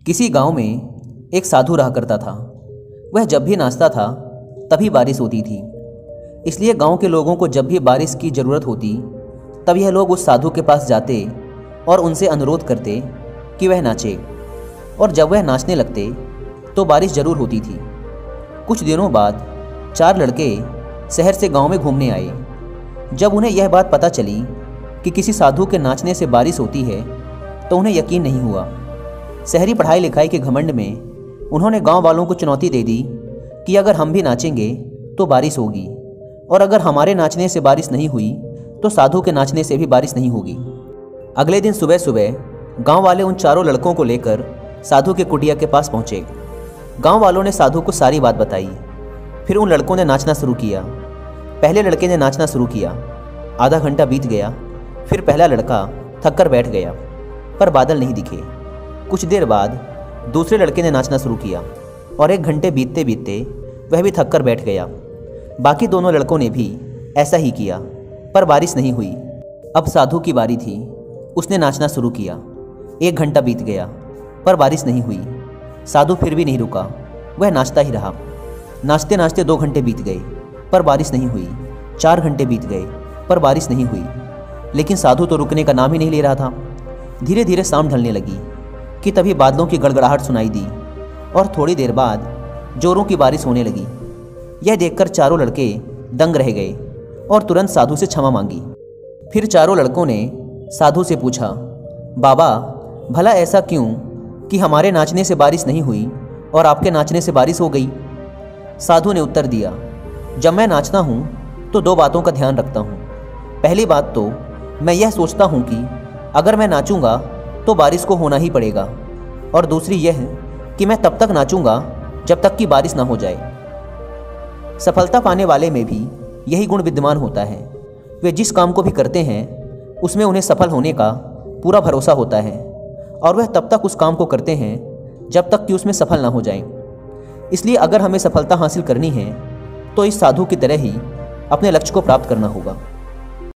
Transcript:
किसी गांव में एक साधु रहा करता था। वह जब भी नाचता था तभी बारिश होती थी। इसलिए गांव के लोगों को जब भी बारिश की ज़रूरत होती तब यह लोग उस साधु के पास जाते और उनसे अनुरोध करते कि वह नाचे, और जब वह नाचने लगते तो बारिश ज़रूर होती थी। कुछ दिनों बाद 4 लड़के शहर से गांव में घूमने आए। जब उन्हें यह बात पता चली कि किसी साधु के नाचने से बारिश होती है तो उन्हें यकीन नहीं हुआ। शहरी पढ़ाई लिखाई के घमंड में उन्होंने गांव वालों को चुनौती दे दी कि अगर हम भी नाचेंगे तो बारिश होगी, और अगर हमारे नाचने से बारिश नहीं हुई तो साधु के नाचने से भी बारिश नहीं होगी। अगले दिन सुबह सुबह गांव वाले उन चारों लड़कों को लेकर साधु के कुटिया के पास पहुंचे। गांव वालों ने साधु को सारी बात बताई। फिर उन लड़कों ने नाचना शुरू किया। पहले लड़के ने नाचना शुरू किया। आधा घंटा बीत गया। फिर पहला लड़का थक कर बैठ गया, पर बादल नहीं दिखे। कुछ देर बाद दूसरे लड़के ने नाचना शुरू किया, और 1 घंटे बीतते बीतते वह भी थक कर बैठ गया। बाकी दोनों लड़कों ने भी ऐसा ही किया, पर बारिश नहीं हुई। अब साधु की बारी थी। उसने नाचना शुरू किया। 1 घंटा बीत गया, पर बारिश नहीं हुई। साधु फिर भी नहीं रुका, वह नाचता ही रहा। नाचते नाचते 2 घंटे बीत गए, पर बारिश नहीं हुई। 4 घंटे बीत गए, पर बारिश नहीं हुई। लेकिन साधु तो रुकने का नाम ही नहीं ले रहा था। धीरे धीरे शाम ढलने लगी कि तभी बादलों की गड़गड़ाहट सुनाई दी, और थोड़ी देर बाद जोरों की बारिश होने लगी। यह देखकर चारों लड़के दंग रह गए और तुरंत साधु से क्षमा मांगी। फिर चारों लड़कों ने साधु से पूछा, बाबा, भला ऐसा क्यों कि हमारे नाचने से बारिश नहीं हुई और आपके नाचने से बारिश हो गई? साधु ने उत्तर दिया, जब मैं नाचता हूँ तो 2 बातों का ध्यान रखता हूँ। पहली बात तो मैं यह सोचता हूँ कि अगर मैं नाचूंगा तो बारिश को होना ही पड़ेगा, और दूसरी यह कि मैं तब तक नाचूंगा जब तक कि बारिश ना हो जाए। सफलता पाने वाले में भी यही गुण विद्यमान होता है। वे जिस काम को भी करते हैं उसमें उन्हें सफल होने का पूरा भरोसा होता है, और वह तब तक उस काम को करते हैं जब तक कि उसमें सफल ना हो जाएं। इसलिए अगर हमें सफलता हासिल करनी है तो इस साधु की तरह ही अपने लक्ष्य को प्राप्त करना होगा।